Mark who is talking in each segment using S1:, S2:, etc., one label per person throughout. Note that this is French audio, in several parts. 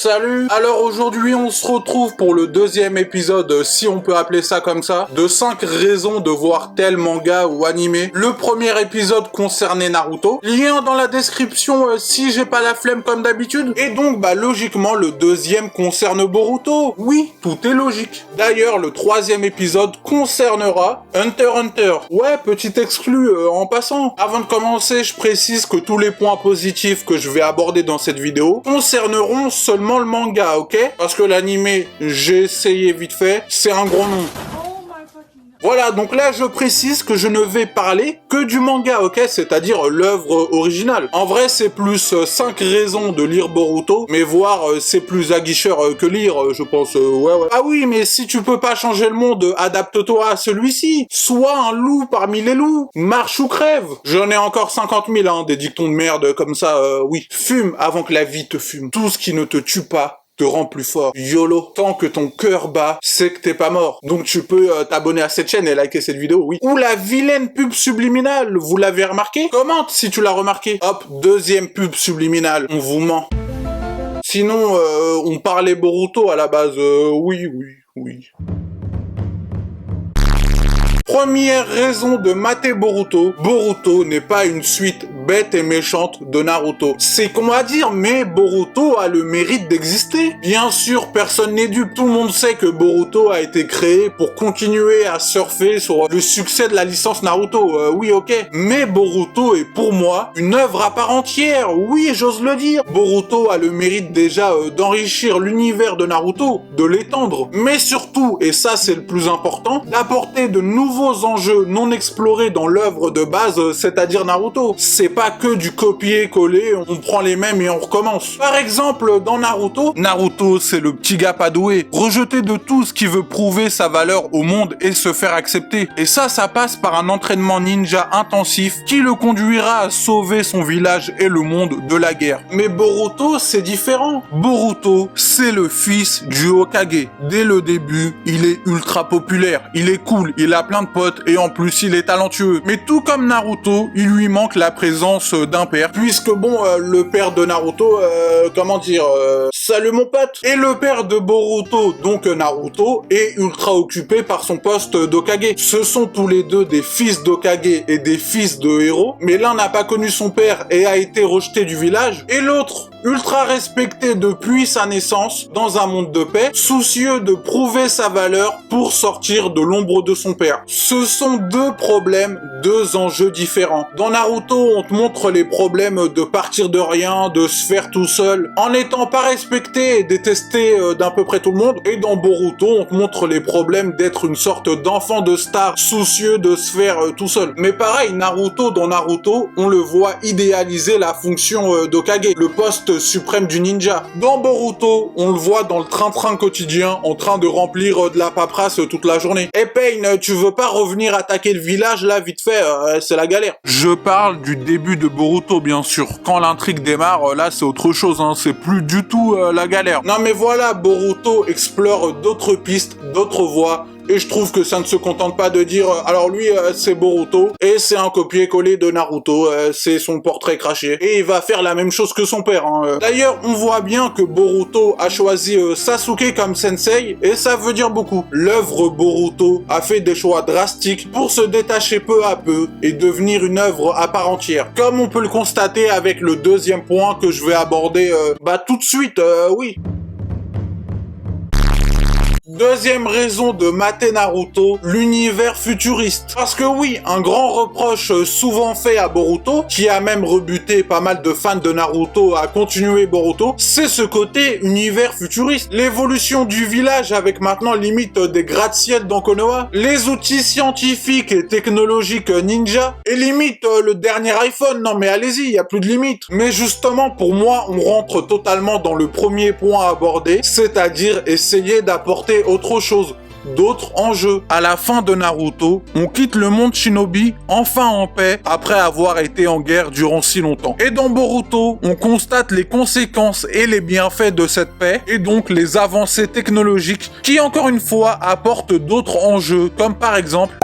S1: Salut. Alors aujourd'hui on se retrouve pour le deuxième épisode, si on peut appeler ça comme ça, de 5 raisons de voir tel manga ou animé. Le premier épisode concernait Naruto. Lien dans la description si j'ai pas la flemme comme d'habitude. Et donc logiquement le deuxième concerne Boruto. Oui, tout est logique. D'ailleurs le troisième épisode concernera Hunter x Hunter. Ouais, petit exclu en passant. Avant de commencer, je précise que tous les points positifs que je vais aborder dans cette vidéo concerneront seulement le manga, ok? Parce que l'animé, j'ai essayé vite fait, c'est un gros nom. Voilà, donc là je précise que je ne vais parler que du manga, ok? C'est-à-dire l'œuvre originale. En vrai, c'est plus 5 raisons de lire Boruto, mais voir c'est plus aguicheur que lire, je pense, ouais. Ah oui, mais si tu peux pas changer le monde, adapte-toi à celui-ci. Sois un loup parmi les loups. Marche ou crève. J'en ai encore 50 000, hein, des dictons de merde comme ça, oui. Fume avant que la vie te fume. Tout ce qui ne te tue pas te rend plus fort. YOLO. Tant que ton cœur bat, c'est que t'es pas mort. Donc tu peux t'abonner à cette chaîne et liker cette vidéo, oui. Ou la vilaine pub subliminale, vous l'avez remarqué? Commente si tu l'as remarqué. Hop, deuxième pub subliminale. On vous ment. Sinon, on parlait Boruto à la base. Oui. Première raison de mater Boruto. Boruto n'est pas une suite bête et méchante de Naruto. C'est qu'on va dire, mais Boruto a le mérite d'exister. Bien sûr, personne n'est dupe. Tout le monde sait que Boruto a été créé pour continuer à surfer sur le succès de la licence Naruto. Oui, ok. Mais Boruto est pour moi une œuvre à part entière. Oui, j'ose le dire. Boruto a le mérite déjà d'enrichir l'univers de Naruto, de l'étendre. Mais surtout, et ça c'est le plus important, d'apporter de nouveaux enjeux non explorés dans l'œuvre de base, c'est-à-dire Naruto. C'est pas que du copier-coller, on prend les mêmes et on recommence. Par exemple, dans Naruto, c'est le petit gars pas doué, rejeté de tout ce qui veut prouver sa valeur au monde et se faire accepter. Et ça passe par un entraînement ninja intensif qui le conduira à sauver son village et le monde de la guerre. Mais Boruto, c'est différent. Boruto, c'est le fils du Hokage. Dès le début, il est ultra populaire, il est cool, il a plein de potes et en plus il est talentueux. Mais tout comme Naruto, il lui manque la présence d'un père, puisque le père de Naruto, salut mon pote. Et le père de Boruto, donc Naruto, est ultra occupé par son poste d'Hokage. Ce sont tous les deux des fils d'Hokage et des fils de héros, mais l'un n'a pas connu son père et a été rejeté du village, et l'autre, ultra respecté depuis sa naissance, dans un monde de paix, soucieux de prouver sa valeur pour sortir de l'ombre de son père. Ce sont deux problèmes, deux enjeux différents. Dans Naruto, on te montre les problèmes de partir de rien, de se faire tout seul, en n'étant pas respecté et détesté d'à peu près tout le monde. Et dans Boruto, on te montre les problèmes d'être une sorte d'enfant de star, soucieux de se faire tout seul. Mais pareil, dans Naruto, on le voit idéaliser la fonction d'Hokage, le poste suprême du ninja. Dans Boruto, on le voit dans le train-train quotidien, en train de remplir de la paperasse toute la journée. Et Pain, tu veux pas revenir attaquer le village là, vite fait, c'est la galère. Je parle du début de Boruto, bien sûr. Quand l'intrigue démarre, là, c'est autre chose, hein. C'est plus du tout la galère. Non mais voilà, Boruto explore d'autres pistes, d'autres voies. Et je trouve que ça ne se contente pas de dire alors lui c'est Boruto et c'est un copier-coller de Naruto, c'est son portrait craché et il va faire la même chose que son père. D'ailleurs, on voit bien que Boruto a choisi Sasuke comme sensei et ça veut dire beaucoup. L'œuvre Boruto a fait des choix drastiques pour se détacher peu à peu et devenir une œuvre à part entière. Comme on peut le constater avec le deuxième point que je vais aborder tout de suite, oui. Deuxième raison de mater Naruto, l'univers futuriste. Parce que oui, un grand reproche souvent fait à Boruto, qui a même rebuté pas mal de fans de Naruto à continuer Boruto, c'est ce côté univers futuriste. L'évolution du village avec maintenant limite des gratte-ciel dans Konoha, les outils scientifiques et technologiques ninja, et limite le dernier iPhone, non mais allez-y, y a plus de limite. Mais justement, pour moi, on rentre totalement dans le premier point abordé, c'est-à-dire essayer d'apporter autre chose, d'autres enjeux. À la fin de Naruto, on quitte le monde shinobi, enfin en paix, après avoir été en guerre durant si longtemps. Et dans Boruto, on constate les conséquences et les bienfaits de cette paix, et donc les avancées technologiques qui, encore une fois, apportent d'autres enjeux, comme par exemple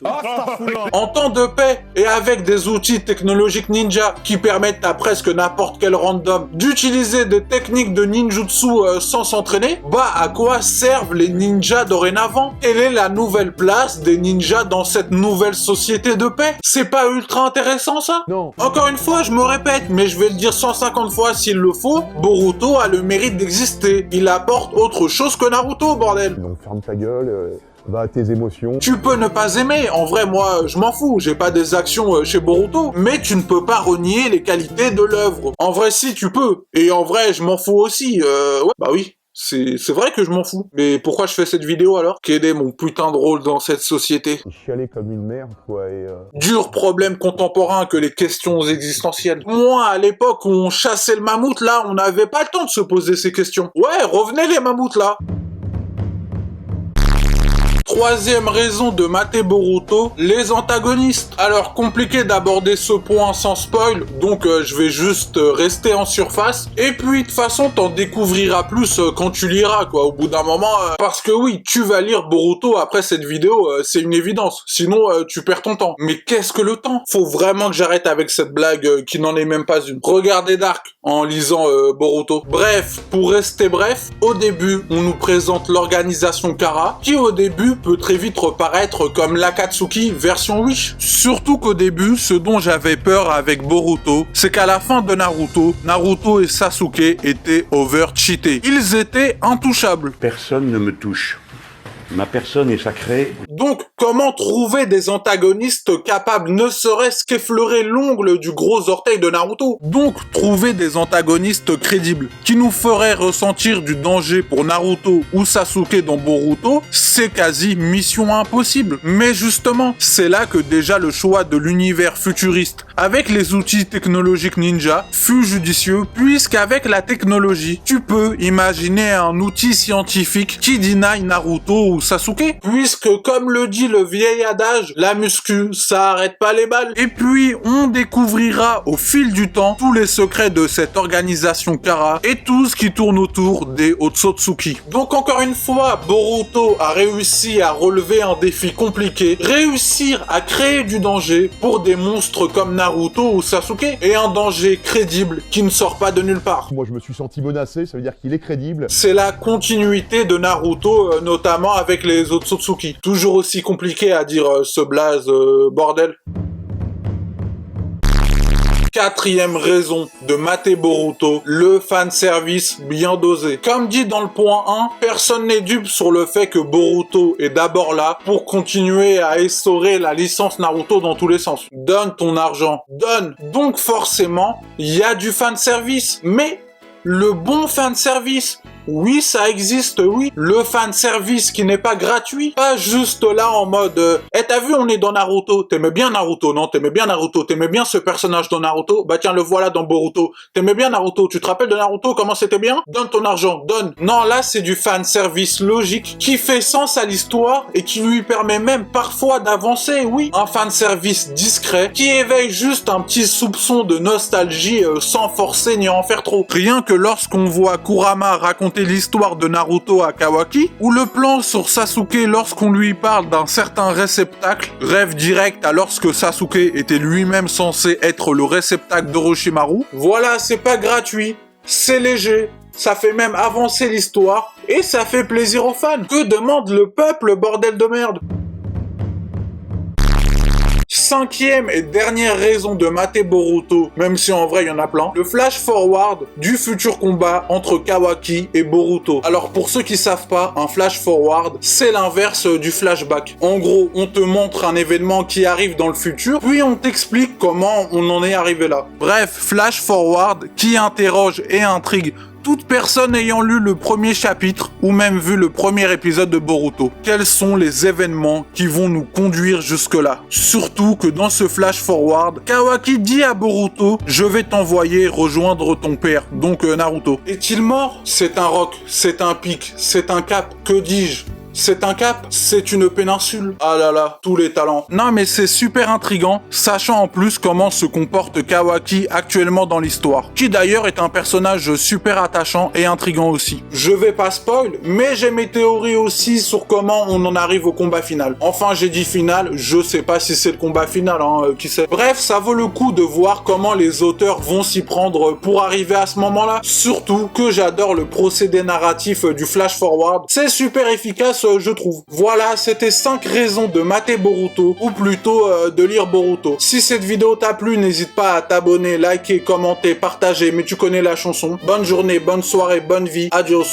S1: En temps de paix et avec des outils technologiques ninja qui permettent à presque n'importe quel random d'utiliser des techniques de ninjutsu sans s'entraîner, bah à quoi servent les ninjas dorénavant? Quelle est la nouvelle place des ninjas dans cette nouvelle société de paix? C'est pas ultra intéressant ça?
S2: Non.
S1: Encore une fois, je me répète, mais je vais le dire 150 fois s'il le faut, Boruto a le mérite d'exister. Il apporte autre chose que Naruto, bordel.
S2: Donc ferme ta gueule, va à tes émotions.
S1: Tu peux ne pas aimer, en vrai moi je m'en fous, j'ai pas des actions chez Boruto, mais tu ne peux pas renier les qualités de l'œuvre. En vrai si tu peux, et en vrai je m'en fous aussi, ouais, bah oui. C'est vrai que je m'en fous. Mais pourquoi je fais cette vidéo alors? Quel est mon putain de rôle dans cette société?
S2: Chialer comme une merde, quoi, et...
S1: Dur problème contemporain que les questions existentielles. Moi, à l'époque où on chassait le mammouth, là, on n'avait pas le temps de se poser ces questions. Ouais, revenez les mammouths, là. Troisième raison de mater Boruto, les antagonistes. Alors, compliqué d'aborder ce point sans spoil, donc je vais juste rester en surface. Et puis, de toute façon, t'en découvriras plus quand tu liras, quoi, au bout d'un moment. Parce que oui, tu vas lire Boruto après cette vidéo, c'est une évidence. Sinon, tu perds ton temps. Mais qu'est-ce que le temps? Faut vraiment que j'arrête avec cette blague qui n'en est même pas une. Regardez Dark en lisant Boruto. Bref, pour rester bref, au début, on nous présente l'organisation Kara, qui au début peut très vite reparaître comme l'Akatsuki version Wish. Surtout qu'au début, ce dont j'avais peur avec Boruto, c'est qu'à la fin de Naruto et Sasuke étaient over-cheatés. Ils étaient intouchables.
S3: Personne ne me touche. Ma personne est sacrée.
S1: Donc, comment trouver des antagonistes capables ne serait-ce qu'effleurer l'ongle du gros orteil de Naruto? Donc, trouver des antagonistes crédibles, qui nous feraient ressentir du danger pour Naruto ou Sasuke dans Boruto, c'est quasi mission impossible. Mais justement, c'est là que déjà le choix de l'univers futuriste, avec les outils technologiques ninja, fut judicieux, puisqu'avec la technologie, tu peux imaginer un outil scientifique qui deny Naruto ou Sasuke, puisque comme le dit le vieil adage, la muscu, ça arrête pas les balles. Et puis, on découvrira au fil du temps tous les secrets de cette organisation Kara et tout ce qui tourne autour des Otsutsuki. Donc encore une fois, Boruto a réussi à relever un défi compliqué, réussir à créer du danger pour des monstres comme Naruto ou Sasuke, et un danger crédible qui ne sort pas de nulle part.
S2: Moi, je me suis senti menacé, ça veut dire qu'il est crédible.
S1: C'est la continuité de Naruto, notamment avec les Otsutsuki. Toujours aussi compliqué à dire ce blaze, bordel. Quatrième raison de mater Boruto, le fanservice bien dosé. Comme dit dans le point 1, personne n'est dupe sur le fait que Boruto est d'abord là pour continuer à essorer la licence Naruto dans tous les sens. Donne ton argent, donne. Donc forcément, il y a du fanservice, mais le bon fanservice. Oui, ça existe, oui. Le fanservice qui n'est pas gratuit. Pas juste là en mode t'as vu, on est dans Naruto. T'aimais bien Naruto, non? T'aimais bien Naruto. T'aimais bien ce personnage dans Naruto? Bah tiens, le voilà dans Boruto. T'aimais bien Naruto. Tu te rappelles de Naruto? Comment c'était bien? Donne ton argent, donne. Non, là, c'est du fanservice logique qui fait sens à l'histoire et qui lui permet même parfois d'avancer, oui. Un fanservice discret qui éveille juste un petit soupçon de nostalgie sans forcer ni en faire trop. Rien que lorsqu'on voit Kurama raconter l'histoire de Naruto à Kawaki, ou le plan sur Sasuke lorsqu'on lui parle d'un certain réceptacle, rêve direct à lorsque Sasuke était lui-même censé être le réceptacle d'Orochimaru. Voilà, c'est pas gratuit, c'est léger, ça fait même avancer l'histoire, et ça fait plaisir aux fans. Que demande le peuple, bordel de merde? Cinquième et dernière raison de mater Boruto, même si en vrai il y en a plein, le flash forward du futur combat entre Kawaki et Boruto. Alors pour ceux qui savent pas, un flash forward, c'est l'inverse du flashback. En gros, on te montre un événement qui arrive dans le futur, puis on t'explique comment on en est arrivé là. Bref, flash forward qui interroge et intrigue toute personne ayant lu le premier chapitre ou même vu le premier épisode de Boruto. Quels sont les événements qui vont nous conduire jusque-là? Surtout que dans ce flash forward, Kawaki dit à Boruto « Je vais t'envoyer rejoindre ton père, donc Naruto. » Est-il mort? C'est un roc, c'est un pic, c'est un cap, que dis-je? C'est un cap, c'est une péninsule. Ah là là, tous les talents. Non mais c'est super intriguant, sachant en plus comment se comporte Kawaki actuellement dans l'histoire, qui d'ailleurs est un personnage super attachant et intriguant aussi. Je vais pas spoil, mais j'ai mes théories aussi sur comment on en arrive au combat final. Enfin, j'ai dit final, je sais pas si c'est le combat final, qui sait. Bref, ça vaut le coup de voir comment les auteurs vont s'y prendre pour arriver à ce moment-là. Surtout que j'adore le procédé narratif du flash forward. C'est super efficace, je trouve. Voilà, c'était 5 raisons de mater Boruto, ou plutôt de lire Boruto. Si cette vidéo t'a plu, n'hésite pas à t'abonner, liker, commenter, partager, mais tu connais la chanson. Bonne journée, bonne soirée, bonne vie. Adios.